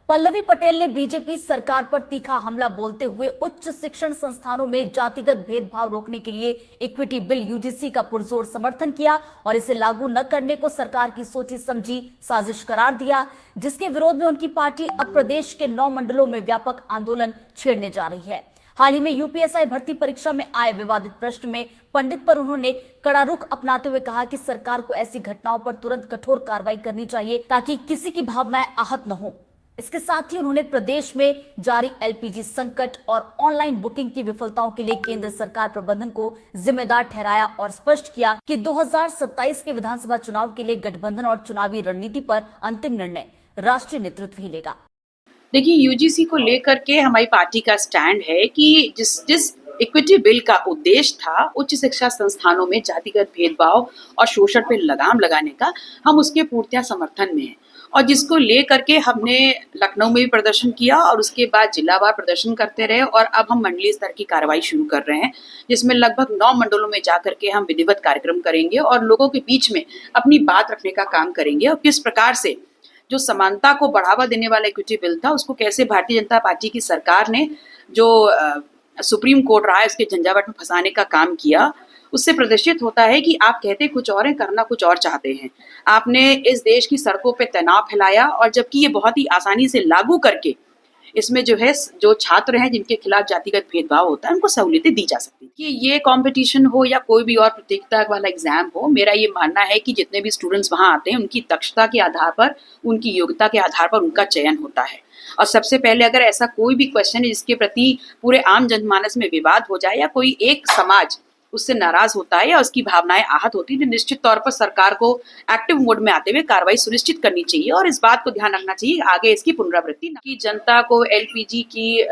पल्लवी पटेल ने बीजेपी सरकार पर तीखा हमला बोलते हुए उच्च शिक्षण संस्थानों में जातिगत भेदभाव रोकने के लिए इक्विटी बिल यूजीसी का पुरजोर समर्थन किया और इसे लागू न करने को सरकार की सोची समझी साजिश करार दिया, जिसके विरोध में उनकी पार्टी अब प्रदेश के 9 मंडलों में व्यापक आंदोलन छेड़ने जा रही है। हाल ही में यूपीएससी भर्ती परीक्षा में आए विवादित प्रश्न में पंडित पर उन्होंने कड़ा रुख अपनाते हुए कहा कि सरकार को ऐसी घटनाओं पर तुरंत कठोर कार्रवाई करनी चाहिए ताकि किसी की भावनाएं आहत न हो। इसके साथ ही उन्होंने प्रदेश में जारी एलपीजी संकट और ऑनलाइन बुकिंग की विफलताओं के लिए केंद्र सरकार प्रबंधन को जिम्मेदार ठहराया और स्पष्ट किया कि 2027 के विधानसभा चुनाव के लिए गठबंधन और चुनावी रणनीति पर अंतिम निर्णय राष्ट्रीय नेतृत्व ही लेगा। देखिए, यूजीसी को लेकर के हमारी पार्टी का स्टैंड है कि जिस इक्विटी बिल का उद्देश्य था उच्च शिक्षा संस्थानों में जातिगत भेदभाव और शोषण पर लगाम लगाने का, हम उसके पूर्णतः समर्थन में हैं और जिसको लेकर के हमने लखनऊ में भी प्रदर्शन किया और उसके बाद जिलावार प्रदर्शन करते रहे और अब हम मंडलीय स्तर की कार्रवाई शुरू कर रहे हैं, जिसमें लगभग 9 मंडलों में जाकर के हम विधिवत कार्यक्रम करेंगे और लोगों के बीच में अपनी बात रखने का काम करेंगे और किस प्रकार से जो समानता को बढ़ावा देने वाला इक्विटी बिल था उसको कैसे भारतीय जनता पार्टी की सरकार ने जो सुप्रीम कोर्ट रहा है उसके झंझावात में फंसाने का काम किया, उससे प्रदर्शित होता है कि आप कहते कुछ और हैं, करना कुछ और चाहते हैं। आपने इस देश की सड़कों पे तनाव फैलाया और जबकि ये बहुत ही आसानी से लागू करके इसमें जो है जो छात्र हैं जिनके खिलाफ जातिगत भेदभाव होता है उनको सहूलियतें दी जा सकती है। कि ये कंपटीशन हो या कोई भी और प्रतियोगिता वाला एग्जाम हो, मेरा ये मानना है कि जितने भी स्टूडेंट्स वहाँ आते हैं उनकी दक्षता के आधार पर, उनकी योग्यता के आधार पर उनका चयन होता है। और सबसे पहले अगर ऐसा कोई भी क्वेश्चन है जिसके प्रति पूरे आम जनमानस में विवाद हो जाए या कोई एक समाज उससे नाराज होता है या उसकी भावनाएं आहत होती है, तो निश्चित तौर पर सरकार को एक्टिव मोड में आते हुए कार्रवाई सुनिश्चित करनी चाहिए और इस बात को ध्यान रखना चाहिए आगे इसकी पुनरावृत्ति न की। जनता को एलपीजी की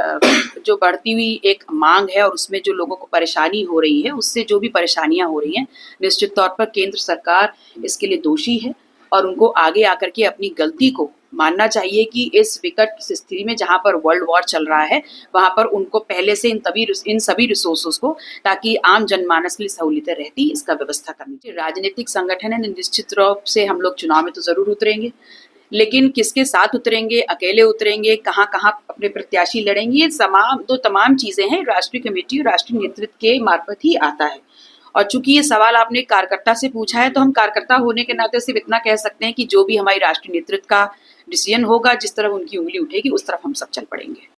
जो बढ़ती हुई एक मांग है और उसमें जो लोगों को परेशानी हो रही है, उससे जो भी परेशानियां हो रही हैं, निश्चित तौर पर केंद्र सरकार इसके लिए दोषी है और उनको आगे आकर के अपनी गलती को मानना चाहिए कि इस विकट स्थिति में जहां पर वर्ल्ड वॉर चल रहा है वहां पर उनको पहले से इन सभी रिसोर्सेस को, ताकि आम जनमानस के लिए सहूलियतें रहती, इसका व्यवस्था करनी चाहिए। राजनीतिक संगठन है, निश्चित रूप से हम लोग चुनाव में तो जरूर उतरेंगे, लेकिन किसके साथ उतरेंगे, अकेले उतरेंगे, कहाँ कहाँ अपने प्रत्याशी लड़ेंगे, ये तमाम चीजें हैं राष्ट्रीय कमेटी और राष्ट्रीय नेतृत्व के मार्फत ही आता है। और चूंकि ये सवाल आपने कार्यकर्ता से पूछा है तो हम कार्यकर्ता होने के नाते सिर्फ इतना कह सकते हैं कि जो भी हमारी राष्ट्रीय नेतृत्व का डिसीजन होगा, जिस तरफ उनकी उंगली उठेगी उस तरफ हम सब चल पड़ेंगे।